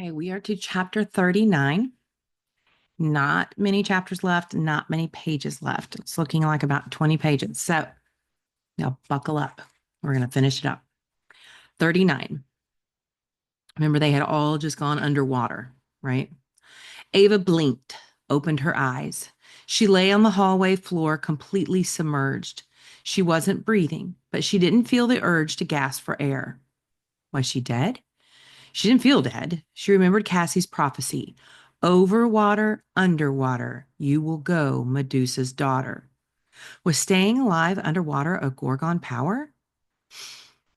Okay, we are to chapter 39. Not many chapters left, not many pages left. It's looking like about 20 pages. So now buckle up. We're going to finish it up. 39. Remember, they had all just gone underwater, right? Ava blinked, opened her eyes. She lay on the hallway floor, completely submerged. She wasn't breathing, but she didn't feel the urge to gasp for air. Was she dead? She didn't feel dead. She remembered Cassie's prophecy. Over water, underwater, you will go, Medusa's daughter. Was staying alive underwater a Gorgon power?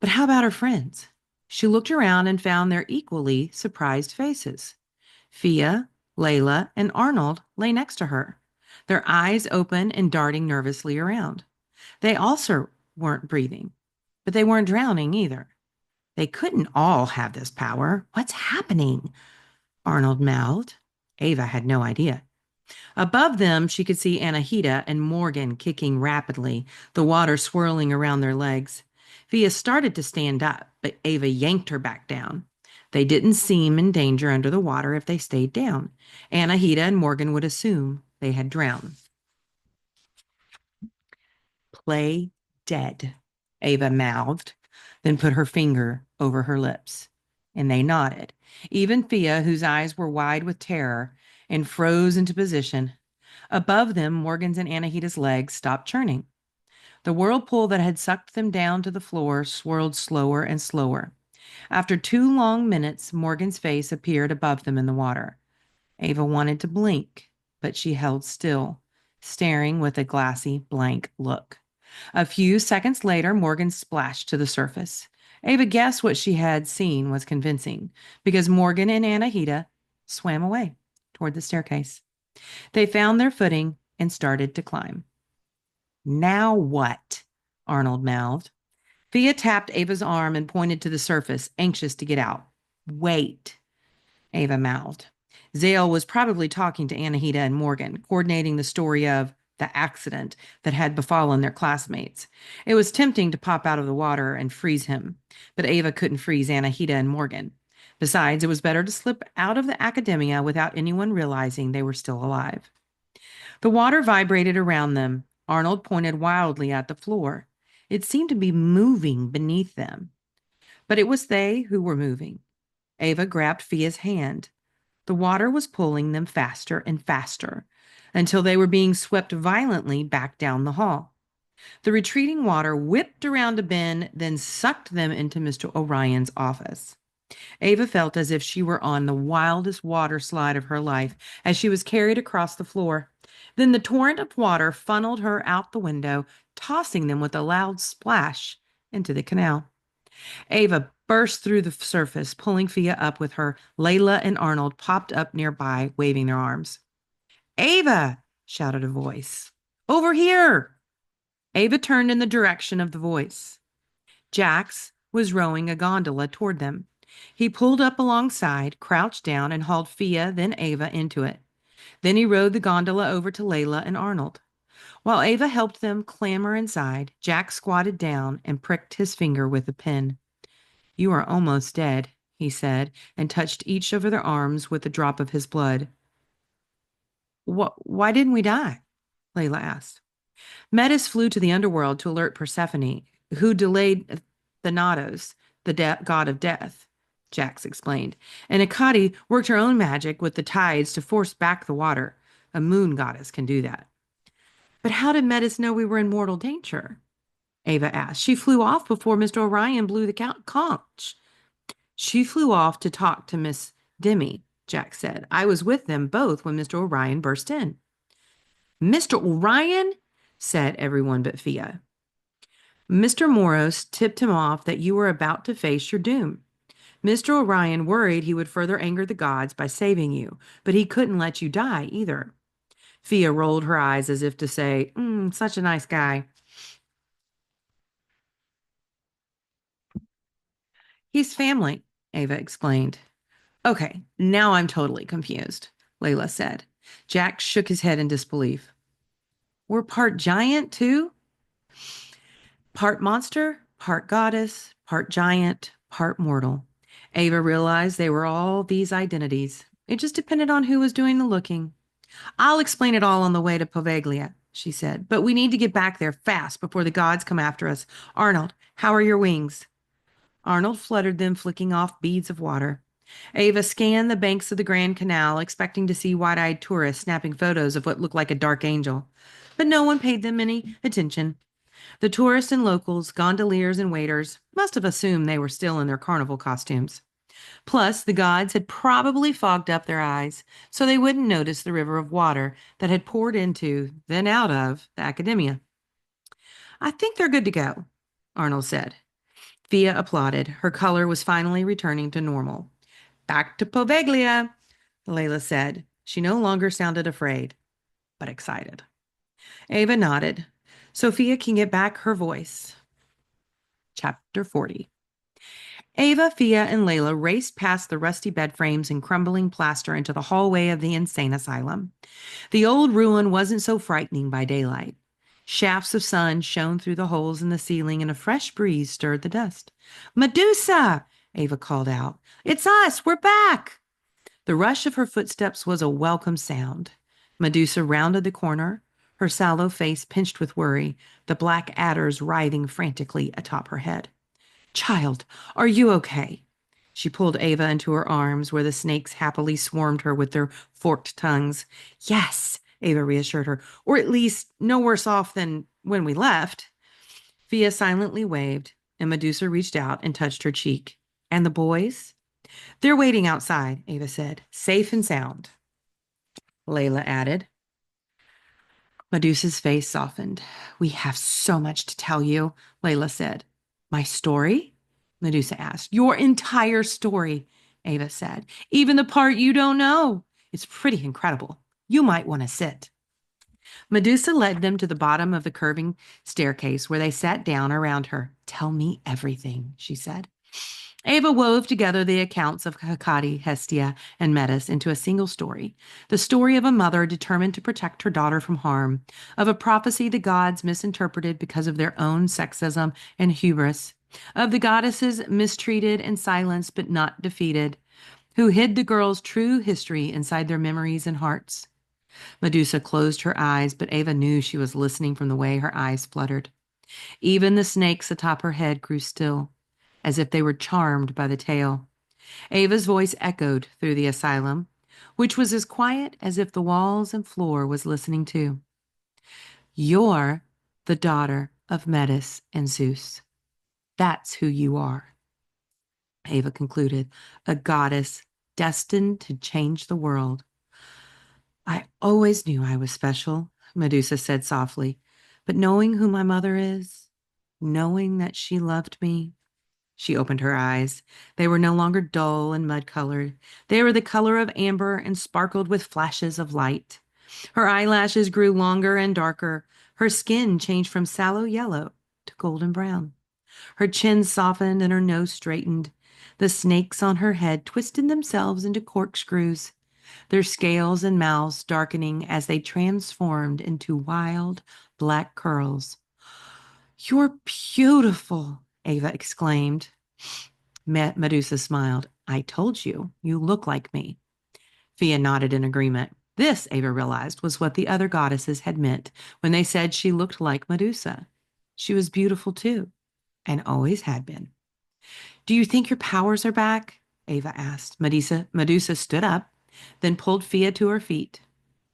But how about her friends? She looked around and found their equally surprised faces. Fia, Layla, and Arnold lay next to her, their eyes open and darting nervously around. They also weren't breathing, but they weren't drowning either. They couldn't all have this power. What's happening? Arnold mouthed. Ava had no idea. Above them, she could see Anahita and Morgan kicking rapidly, the water swirling around their legs. Via started to stand up, but Ava yanked her back down. They didn't seem in danger under the water if they stayed down. Anahita and Morgan would assume they had drowned. Play dead, Ava mouthed, then put her finger over her lips. And they nodded. Even Fia, whose eyes were wide with terror, and froze into position. Above them, Morgan's and Anahita's legs stopped churning. The whirlpool that had sucked them down to the floor swirled slower and slower. After 2 long minutes, Morgan's face appeared above them in the water. Ava wanted to blink, but she held still, staring with a glassy, blank look. A few seconds later, Morgan splashed to the surface. Ava guessed what she had seen was convincing, because Morgan and Anahita swam away toward the staircase. They found their footing and started to climb. Now what? Arnold mouthed. Fia tapped Ava's arm and pointed to the surface, anxious to get out. Wait, Ava mouthed. Zale was probably talking to Anahita and Morgan, coordinating the story of the accident that had befallen their classmates. It was tempting to pop out of the water and freeze him, but Ava couldn't freeze Anahita and Morgan. Besides, it was better to slip out of the academia without anyone realizing they were still alive. The water vibrated around them. Arnold pointed wildly at the floor. It seemed to be moving beneath them. But it was they who were moving. Ava grabbed Fia's hand. The water was pulling them faster and faster until they were being swept violently back down the hall. The retreating water whipped around a bend, then sucked them into Mr. Orion's office. Ava felt as if she were on the wildest water slide of her life as she was carried across the floor. Then the torrent of water funneled her out the window, tossing them with a loud splash into the canal. Ava burst through the surface, pulling Fia up with her. Layla and Arnold popped up nearby, waving their arms. Ava! Shouted a voice. Over here! Ava turned in the direction of the voice. Jax was rowing a gondola toward them. He pulled up alongside, crouched down, and hauled Fia, then Ava, into it. Then he rowed the gondola over to Layla and Arnold. While Ava helped them clamber inside, Jack squatted down and pricked his finger with a pin. You are almost dead, he said, and touched each of their arms with a drop of his blood. Why didn't we die? Layla asked. Metis flew to the underworld to alert Persephone, who delayed Thanatos, the god of death, Jax explained. And Hecate worked her own magic with the tides to force back the water. A moon goddess can do that. But how did Metis know we were in mortal danger? Ava asked. She flew off before Mr. Orion blew the conch. She flew off to talk to Miss Demi, Jack said. I was with them both when Mr. Orion burst in. Mr. Orion? Said everyone but Fia. Mr. Moros tipped him off that you were about to face your doom. Mr. Orion worried he would further anger the gods by saving you, but he couldn't let you die either. Fia rolled her eyes as if to say, such a nice guy. He's family, Ava explained. Okay, now I'm totally confused, Layla said. Jack shook his head in disbelief. We're part giant, too? Part monster, part goddess, part giant, part mortal. Ava realized they were all these identities. It just depended on who was doing the looking. I'll explain it all on the way to Poveglia, she said, but we need to get back there fast before the gods come after us. Arnold, how are your wings? Arnold fluttered them, flicking off beads of water. Ava scanned the banks of the Grand Canal, expecting to see wide-eyed tourists snapping photos of what looked like a dark angel. But no one paid them any attention. The tourists and locals, gondoliers and waiters, must have assumed they were still in their carnival costumes. Plus, the gods had probably fogged up their eyes so they wouldn't notice the river of water that had poured into, then out of, the Academia. I think they're good to go, Arnold said. Fia applauded. Her color was finally returning to normal. Back to Poveglia, Layla said. She no longer sounded afraid, but excited. Ava nodded. Sophia can get back her voice. Chapter 40. Ava, Fia, and Layla raced past the rusty bed frames and crumbling plaster into the hallway of the insane asylum. The old ruin wasn't so frightening by daylight. Shafts of sun shone through the holes in the ceiling, and a fresh breeze stirred the dust. Medusa! Ava called out. It's us! We're back! The rush of her footsteps was a welcome sound. Medusa rounded the corner, her sallow face pinched with worry, the black adders writhing frantically atop her head. Child, are you okay? She pulled Ava into her arms, where the snakes happily swarmed her with their forked tongues. Yes, Ava reassured her, or at least no worse off than when we left. Fia silently waved, and Medusa reached out and touched her cheek. And the boys? They're waiting outside, Ava said, safe and sound. Layla added. Medusa's face softened. We have so much to tell you, Layla said. My story? Medusa asked. Your entire story, Ava said. Even the part you don't know. It's pretty incredible. You might want to sit. Medusa led them to the bottom of the curving staircase where they sat down around her. Tell me everything, she said. Ava wove together the accounts of Hecate, Hestia, and Metis into a single story, the story of a mother determined to protect her daughter from harm, of a prophecy the gods misinterpreted because of their own sexism and hubris, of the goddesses mistreated and silenced but not defeated, who hid the girls' true history inside their memories and hearts. Medusa closed her eyes, but Ava knew she was listening from the way her eyes fluttered. Even the snakes atop her head grew still, as if they were charmed by the tale. Ava's voice echoed through the asylum, which was as quiet as if the walls and floor was listening too. You're the daughter of Metis and Zeus. That's who you are, Ava concluded, a goddess destined to change the world. I always knew I was special, Medusa said softly, but knowing who my mother is, knowing that she loved me. She opened her eyes. They were no longer dull and mud-colored. They were the color of amber and sparkled with flashes of light. Her eyelashes grew longer and darker. Her skin changed from sallow yellow to golden brown. Her chin softened and her nose straightened. The snakes on her head twisted themselves into corkscrews, their scales and mouths darkening as they transformed into wild black curls. You're beautiful, Ava exclaimed. Medusa smiled. I told you, you look like me. Fia nodded in agreement. This, Ava realized, was what the other goddesses had meant when they said she looked like Medusa. She was beautiful too, and always had been. Do you think your powers are back? Ava asked. Medusa stood up, then pulled Fia to her feet.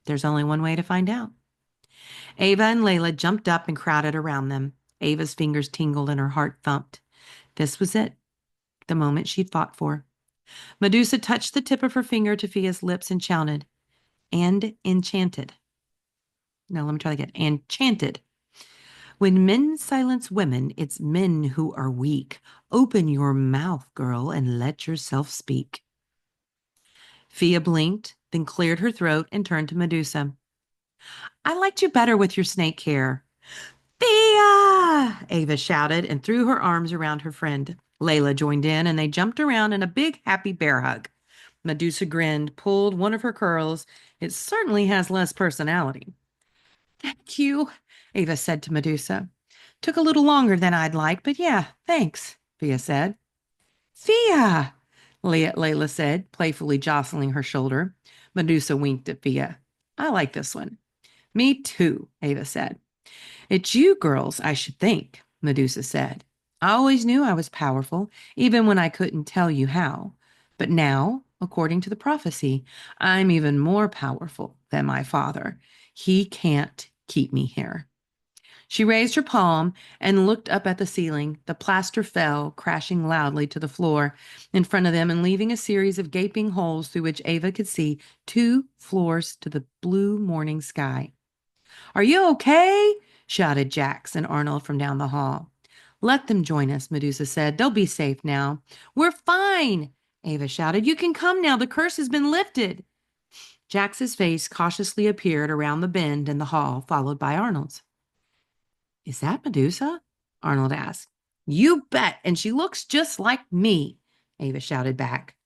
There's only one way to find out. Ava and Layla jumped up and crowded around them. Ava's fingers tingled and her heart thumped. This was it, the moment she'd fought for. Medusa touched the tip of her finger to Fia's lips and shouted, and enchanted. Now let me try that again. Enchanted. When men silence women, it's men who are weak. Open your mouth, girl, and let yourself speak. Fia blinked, then cleared her throat and turned to Medusa. I liked you better with your snake hair. Fia! Ava shouted and threw her arms around her friend. Layla joined in, and they jumped around in a big, happy bear hug. Medusa grinned, pulled one of her curls. It certainly has less personality. Thank you, Ava said to Medusa. Took a little longer than I'd like, but yeah, thanks, Fia said. Fia! Layla said, playfully jostling her shoulder. Medusa winked at Fia. I like this one. Me too, Ava said. It's you girls, I should think, Medusa said. I always knew I was powerful, even when I couldn't tell you how. But now, according to the prophecy, I'm even more powerful than my father. He can't keep me here. She raised her palm and looked up at the ceiling. The plaster fell, crashing loudly to the floor in front of them and leaving a series of gaping holes through which Ava could see 2 floors to the blue morning sky. Are you okay? Shouted Jax and Arnold from down the hall. Let them join us, Medusa said. They'll be safe now. We're fine, Ava shouted. You can come now. The curse has been lifted. Jax's face cautiously appeared around the bend in the hall, followed by Arnold's. Is that Medusa? Arnold asked. You bet, and she looks just like me, Ava shouted back.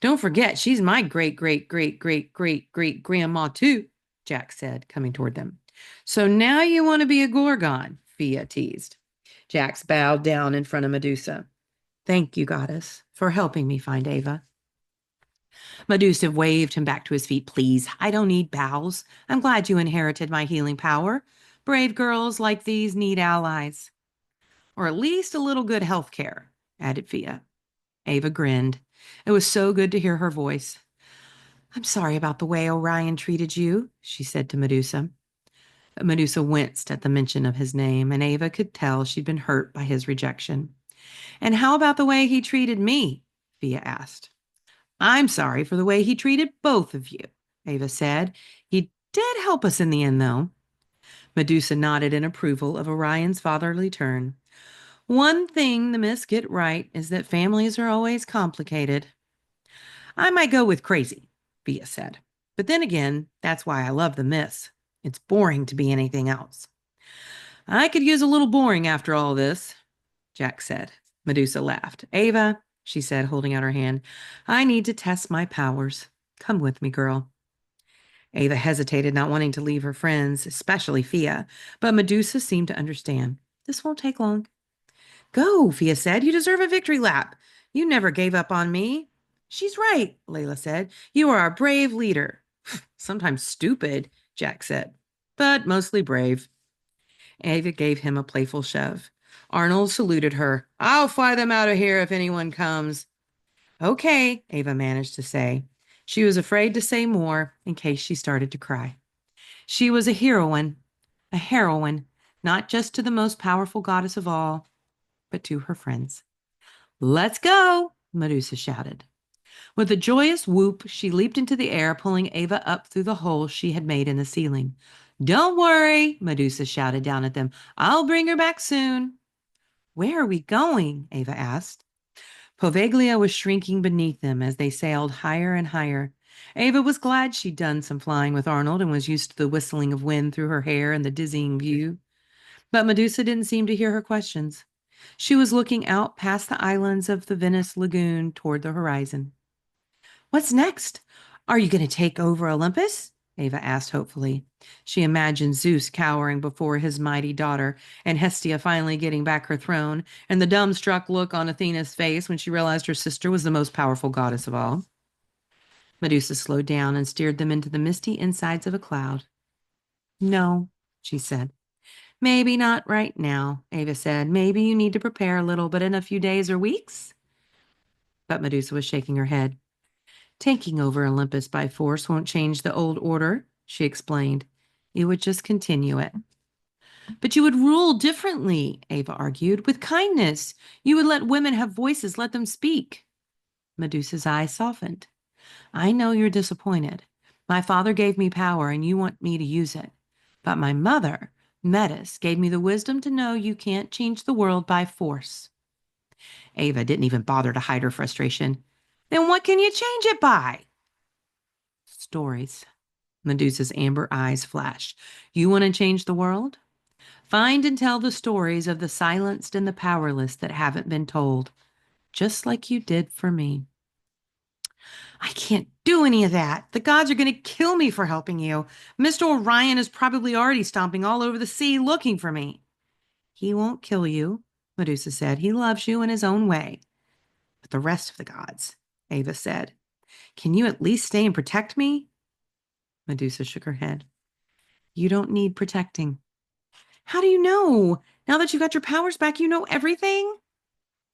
Don't forget, she's my great, great, great, great, great, great grandma, too, Jack said, coming toward them. So now you want to be a Gorgon, Fia teased. Jax bowed down in front of Medusa. Thank you, goddess, for helping me find Ava. Medusa waved him back to his feet. Please, I don't need bows. I'm glad you inherited my healing power. Brave girls like these need allies. Or at least a little good health care, added Fia. Ava grinned. It was so good to hear her voice. I'm sorry about the way Orion treated you, she said to Medusa. Medusa winced at the mention of his name, and Ava could tell she'd been hurt by his rejection. And how about the way he treated me? Fia asked. I'm sorry for the way he treated both of you, Ava said. He did help us in the end, though. Medusa nodded in approval of Orion's fatherly turn. One thing the myths get right is that families are always complicated. I might go with crazy, Fia said. But then again, that's why I love the myths. It's boring to be anything else. I could use a little boring after all this, Jack said. Medusa laughed. Ava, she said, holding out her hand, I need to test my powers. Come with me, girl. Ava hesitated, not wanting to leave her friends, especially Fia, but Medusa seemed to understand. This won't take long. Go, Fia said. You deserve a victory lap. You never gave up on me. She's right, Layla said. You are our brave leader. Sometimes stupid, Jack said, but mostly brave. Ava gave him a playful shove. Arnold saluted her. I'll fly them out of here if anyone comes. Okay, Ava managed to say. She was afraid to say more in case she started to cry. She was a heroine, not just to the most powerful goddess of all, but to her friends. Let's go, Medusa shouted. With a joyous whoop, she leaped into the air, pulling Ava up through the hole she had made in the ceiling. Don't worry, Medusa shouted down at them. I'll bring her back soon. Where are we going? Ava asked. Poveglia was shrinking beneath them as they sailed higher and higher. Ava was glad she'd done some flying with Arnold and was used to the whistling of wind through her hair and the dizzying view. But Medusa didn't seem to hear her questions. She was looking out past the islands of the Venice lagoon toward the horizon. What's next? Are you going to take over Olympus? Ava asked hopefully. She imagined Zeus cowering before his mighty daughter, and Hestia finally getting back her throne, and the dumbstruck look on Athena's face when she realized her sister was the most powerful goddess of all. Medusa slowed down and steered them into the misty insides of a cloud. No, she said. Maybe not right now, Ava said. Maybe you need to prepare a little, but in a few days or weeks? But Medusa was shaking her head. Taking over Olympus by force won't change the old order, she explained. You would just continue it. But you would rule differently, Ava argued, with kindness. You would let women have voices, let them speak. Medusa's eyes softened. I know you're disappointed. My father gave me power and you want me to use it. But my mother, Metis, gave me the wisdom to know you can't change the world by force. Ava didn't even bother to hide her frustration. Then what can you change it by? Stories. Medusa's amber eyes flashed. You want to change the world? Find and tell the stories of the silenced and the powerless that haven't been told, just like you did for me. I can't do any of that. The gods are going to kill me for helping you. Mr. Orion is probably already stomping all over the sea looking for me. He won't kill you, Medusa said. He loves you in his own way. But the rest of the gods, Ava said. Can you at least stay and protect me? Medusa shook her head. You don't need protecting. How do you know? Now that you've got your powers back, you know everything?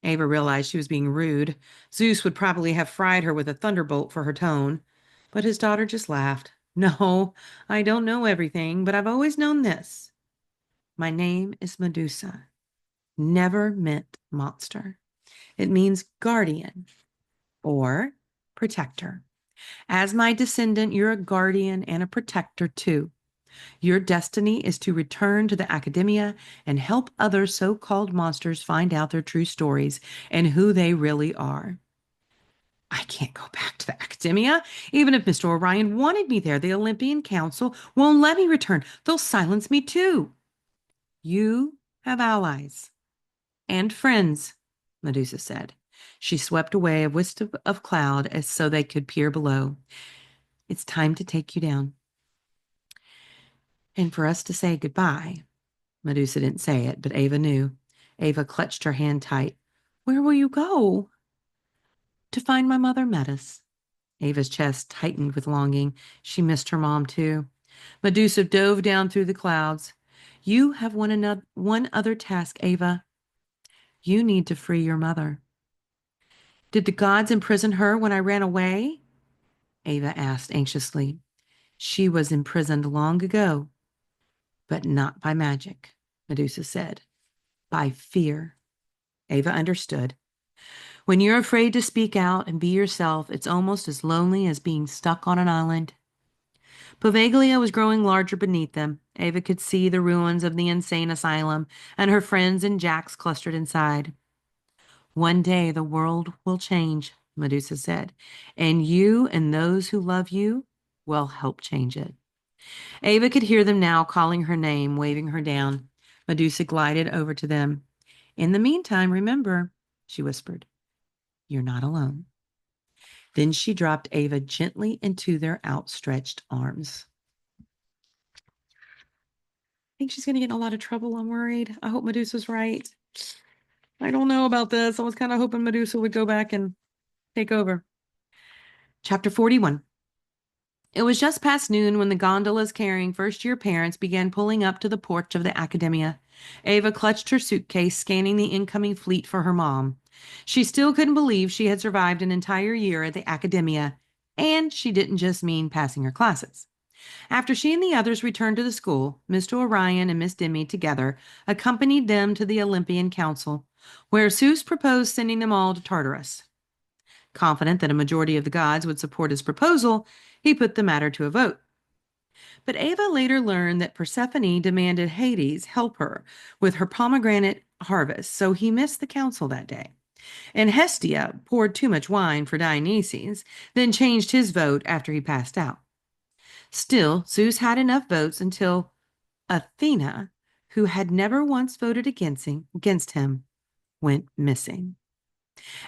Ava realized she was being rude. Zeus would probably have fried her with a thunderbolt for her tone. But his daughter just laughed. No, I don't know everything, but I've always known this. My name is Medusa. Never meant monster. It means guardian or protector. As my descendant, you're a guardian and a protector too. Your destiny is to return to the academia and help other so-called monsters find out their true stories and who they really are. I can't go back to the academia. Even if Mr. Orion wanted me there, the Olympian Council won't let me return. They'll silence me too. You have allies and friends, Medusa said. She swept away a wisp of cloud as so they could peer below. It's time to take you down. And for us to say goodbye. Medusa didn't say it, but Ava knew. Ava clutched her hand tight. Where will you go? To find my mother, Metis. Ava's chest tightened with longing. She missed her mom, too. Medusa dove down through the clouds. You have one other task, Ava. You need to free your mother. Did the gods imprison her when I ran away? Ava asked anxiously. She was imprisoned long ago, but not by magic, Medusa said. By fear. Ava understood. When you're afraid to speak out and be yourself, it's almost as lonely as being stuck on an island. Poveglia was growing larger beneath them. Ava could see the ruins of the insane asylum, and her friends and Jax clustered inside. One day the world will change, Medusa said, and you and those who love you will help change it. Ava could hear them now calling her name, waving her down. Medusa glided over to them. In the meantime, remember, she whispered, you're not alone. Then she dropped Ava gently into their outstretched arms. I think she's going to get in a lot of trouble. I'm worried. I hope Medusa's right. I don't know about this. I was kind of hoping Medusa would go back and take over. Chapter 41. It was just past noon when the gondolas carrying first-year parents began pulling up to the porch of the academia. Ava clutched her suitcase, scanning the incoming fleet for her mom. She still couldn't believe she had survived an entire year at the academia, and she didn't just mean passing her classes. After she and the others returned to the school, Mr. Orion and Miss Demi together accompanied them to the Olympian Council, where Zeus proposed sending them all to Tartarus. Confident that a majority of the gods would support his proposal, he put the matter to a vote. But Ava later learned that Persephone demanded Hades help her with her pomegranate harvest, so he missed the council that day. And Hestia poured too much wine for Dionysus, then changed his vote after he passed out. Still, Zeus had enough votes until Athena, who had never once voted against him, went missing.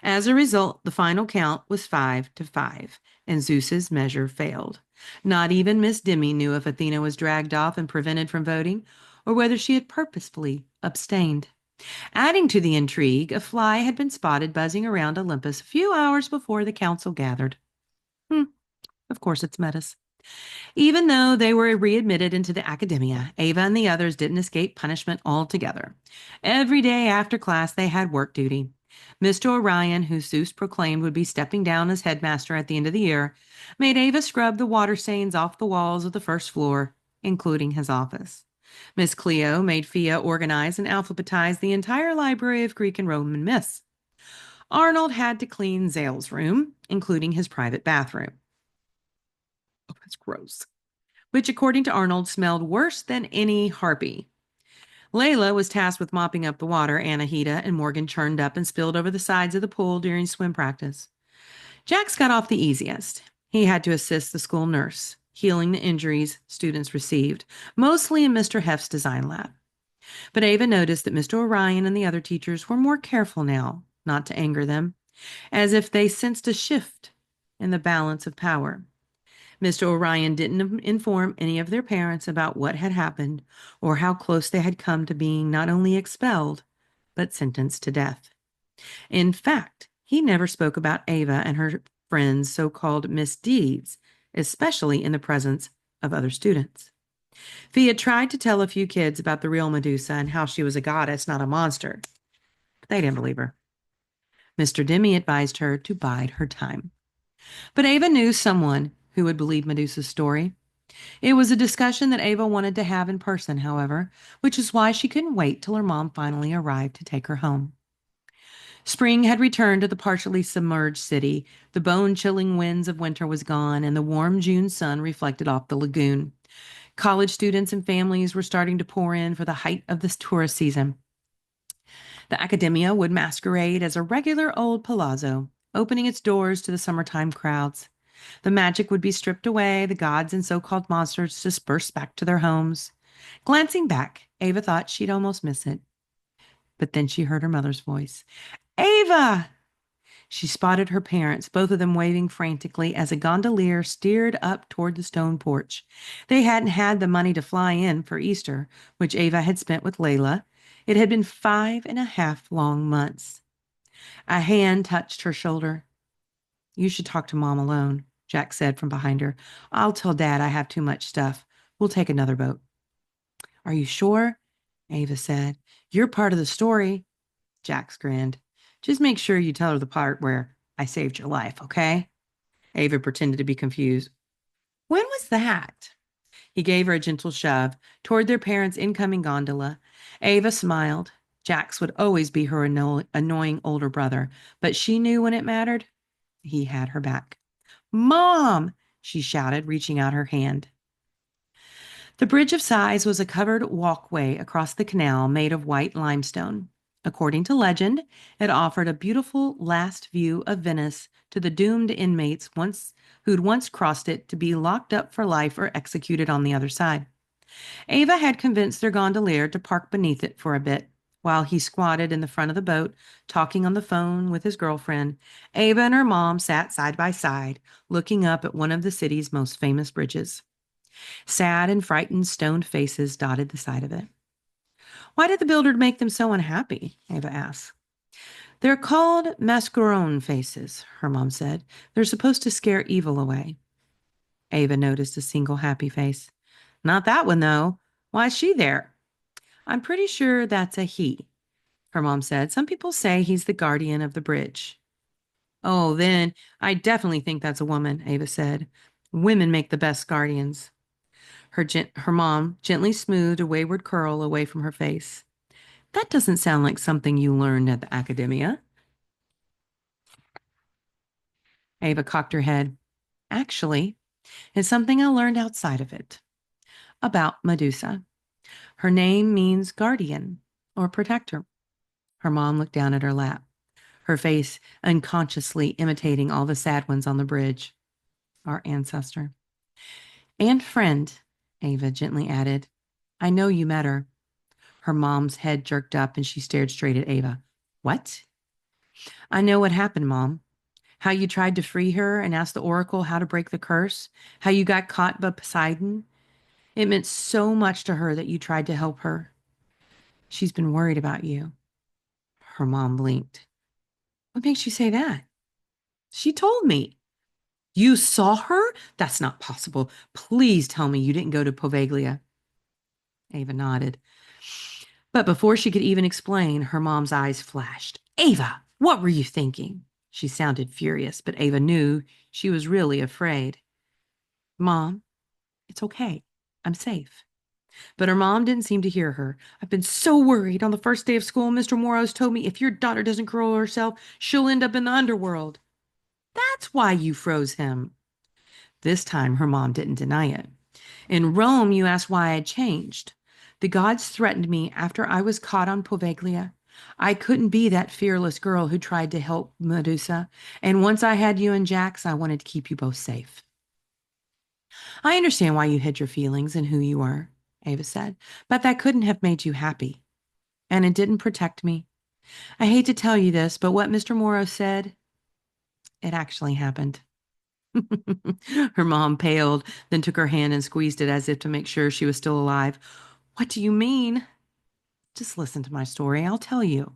As a result, the final count was 5-5, and Zeus's measure failed. Not even Miss Demi knew if Athena was dragged off and prevented from voting, or whether she had purposefully abstained. Adding to the intrigue, a fly had been spotted buzzing around Olympus a few hours before the council gathered. Of course it's Metis. Even though they were readmitted into the academia, Ava and the others didn't escape punishment altogether. Every day after class, they had work duty. Mr. Orion, who Zeus proclaimed would be stepping down as headmaster at the end of the year, made Ava scrub the water stains off the walls of the first floor, including his office. Miss Cleo made Fia organize and alphabetize the entire library of Greek and Roman myths. Arnold had to clean Zale's room, including his private bathroom. Oh, that's gross. Which, according to Arnold, smelled worse than any harpy. Layla was tasked with mopping up the water Anahita and Morgan churned up and spilled over the sides of the pool during swim practice. Jax got off the easiest. He had to assist the school nurse, healing the injuries students received, mostly in Mr. Heff's design lab. But Ava noticed that Mr. Orion and the other teachers were more careful now, not to anger them, as if they sensed a shift in the balance of power. Mr. Orion didn't inform any of their parents about what had happened or how close they had come to being not only expelled, but sentenced to death. In fact, he never spoke about Ava and her friend's so-called misdeeds, especially in the presence of other students. Fia tried to tell a few kids about the real Medusa and how she was a goddess, not a monster, but they didn't believe her. Mr. Demi advised her to bide her time. But Ava knew someone who would believe Medusa's story. It was a discussion that Ava wanted to have in person, however, which is why she couldn't wait till her mom finally arrived to take her home. Spring had returned to the partially submerged city. The bone-chilling winds of winter was gone, and the warm June sun reflected off the lagoon. College students and families were starting to pour in for the height of this tourist season. The Academia would masquerade as a regular old palazzo, opening its doors to the summertime crowds. The magic would be stripped away, the gods and so-called monsters dispersed back to their homes. Glancing back, Ava thought she'd almost miss it. But then she heard her mother's voice. Ava! She spotted her parents, both of them waving frantically as a gondolier steered up toward the stone porch. They hadn't had the money to fly in for Easter, which Ava had spent with Layla. It had been 5.5 long months. A hand touched her shoulder. You should talk to Mom alone, Jack said from behind her. I'll tell Dad I have too much stuff. We'll take another boat. Are you sure? Ava said. You're part of the story. Jack grinned. Just make sure you tell her the part where I saved your life, okay? Ava pretended to be confused. When was that? He gave her a gentle shove toward their parents' incoming gondola. Ava smiled. Jax would always be her annoying older brother, but she knew when it mattered, he had her back. Mom! She shouted, reaching out her hand. The Bridge of Sighs was a covered walkway across the canal made of white limestone. According to legend, it offered a beautiful last view of Venice to the doomed inmates who'd once crossed it to be locked up for life or executed on the other side. Ava had convinced their gondolier to park beneath it for a bit. While he squatted in the front of the boat, talking on the phone with his girlfriend, Ava and her mom sat side by side, looking up at one of the city's most famous bridges. Sad and frightened stoned faces dotted the side of it. Why did the builder make them so unhappy? Ava asked. They're called masquerone faces, her mom said. They're supposed to scare evil away. Ava noticed a single happy face. Not that one, though. Why is she there? I'm pretty sure that's a he, her mom said. Some people say he's the guardian of the bridge. Oh, then I definitely think that's a woman, Ava said. Women make the best guardians. Her mom gently smoothed a wayward curl away from her face. That doesn't sound like something you learned at the academia. Ava cocked her head. Actually, it's something I learned outside of it. About Medusa. Her name means guardian or protector. Her mom looked down at her lap, her face unconsciously imitating all the sad ones on the bridge. Our ancestor. And friend, Ava gently added. I know you met her. Her mom's head jerked up and she stared straight at Ava. What? I know what happened, Mom. How you tried to free her and asked the oracle how to break the curse. How you got caught by Poseidon. It meant so much to her that you tried to help her. She's been worried about you. Her mom blinked. What makes you say that? She told me. You saw her? That's not possible. Please tell me you didn't go to Poveglia. Ava nodded. But before she could even explain, her mom's eyes flashed. Ava, what were you thinking? She sounded furious, but Ava knew she was really afraid. Mom, it's okay. I'm safe. But her mom didn't seem to hear her. I've been so worried. On the first day of school, Mr. Moros told me if your daughter doesn't control herself, she'll end up in the underworld. That's why you froze him. This time, her mom didn't deny it. In Rome, you asked why I changed. The gods threatened me after I was caught on Poveglia. I couldn't be that fearless girl who tried to help Medusa. And once I had you and Jax, I wanted to keep you both safe. I understand why you hid your feelings and who you are, Ava said, but that couldn't have made you happy. And it didn't protect me. I hate to tell you this, but what Mr. Morrow said, it actually happened. Her mom paled, then took her hand and squeezed it as if to make sure she was still alive. What do you mean? Just listen to my story. I'll tell you.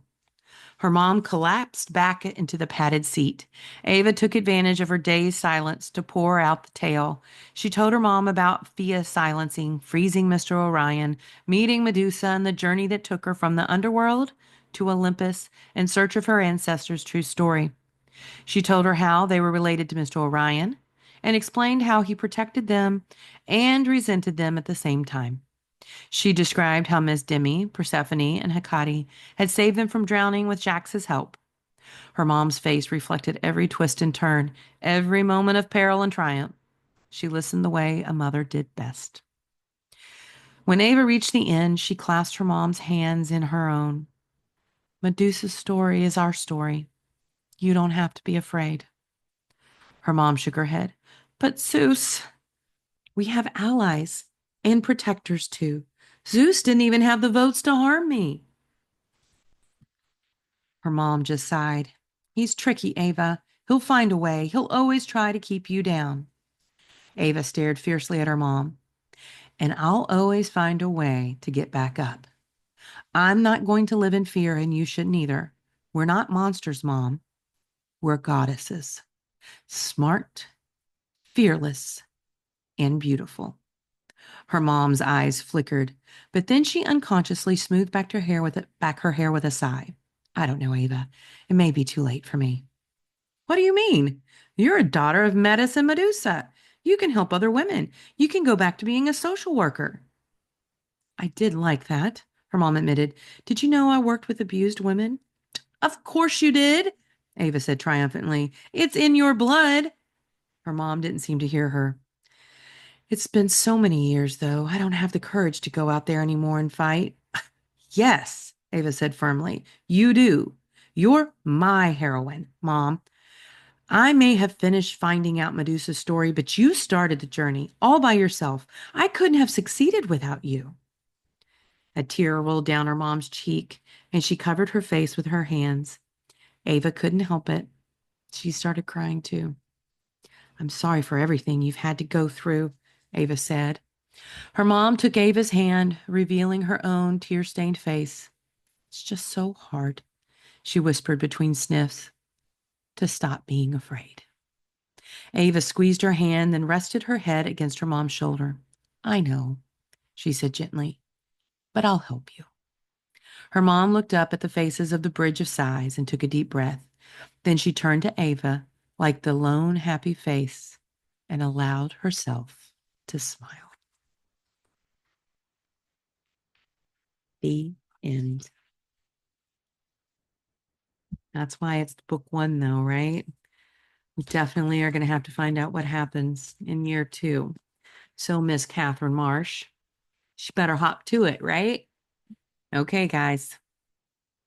Her mom collapsed back into the padded seat. Ava took advantage of her day's silence to pour out the tale. She told her mom about Fia silencing, freezing Mr. Orion, meeting Medusa, and the journey that took her from the underworld to Olympus in search of her ancestors' true story. She told her how they were related to Mr. Orion and explained how he protected them and resented them at the same time. She described how Miss Demi, Persephone, and Hecate had saved them from drowning with Jax's help. Her mom's face reflected every twist and turn, every moment of peril and triumph. She listened the way a mother did best. When Ava reached the end, she clasped her mom's hands in her own. Medusa's story is our story. You don't have to be afraid. Her mom shook her head. But Zeus, we have allies and protectors too. Zeus didn't even have the votes to harm me. Her mom just sighed. He's tricky, Ava. He'll find a way. He'll always try to keep you down. Ava stared fiercely at her mom. And I'll always find a way to get back up. I'm not going to live in fear, and you shouldn't either. We're not monsters, Mom. We're goddesses. Smart, fearless, and beautiful. Her mom's eyes flickered, but then she unconsciously smoothed back her hair with a sigh. I don't know, Ava. It may be too late for me. What do you mean? You're a daughter of Metis and Medusa. You can help other women. You can go back to being a social worker. I did like that, her mom admitted. Did you know I worked with abused women? Of course you did, Ava said triumphantly. It's in your blood. Her mom didn't seem to hear her. It's been so many years, though. I don't have the courage to go out there anymore and fight. Yes, Ava said firmly. You do. You're my heroine, Mom. I may have finished finding out Medusa's story, but you started the journey all by yourself. I couldn't have succeeded without you. A tear rolled down her mom's cheek, and she covered her face with her hands. Ava couldn't help it. She started crying too. I'm sorry for everything you've had to go through, Ava said. Her mom took Ava's hand, revealing her own tear-stained face. It's just so hard, she whispered between sniffs, to stop being afraid. Ava squeezed her hand, then rested her head against her mom's shoulder. I know, she said gently, but I'll help you. Her mom looked up at the faces of the bridge of sighs and took a deep breath. Then she turned to Ava, like the lone happy face, and allowed herself to smile. The end. That's why it's book one, though, right? We definitely are going to have to find out what happens in year two. So, Miss Catherine Marsh, she better hop to it, right? Okay, guys.